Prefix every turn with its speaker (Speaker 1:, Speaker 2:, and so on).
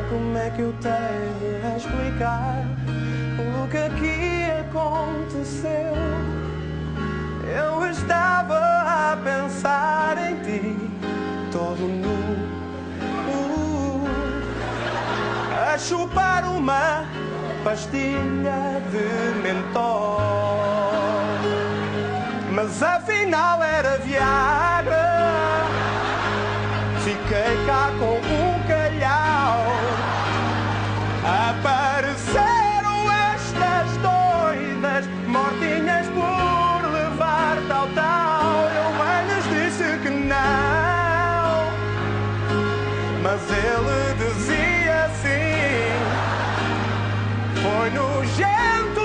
Speaker 1: como é que eu tenho a explicar o que aqui aconteceu. Eu estava a pensar em ti, todo nu, a chupar uma pastilha de mentol. Mas afinal era Viagra. Fiquei cá com um calhau. Apareceram estas doidas, mortinhas por levar tal. Eu bem lhes disse que não, mas ele dizia sim. Foi nojento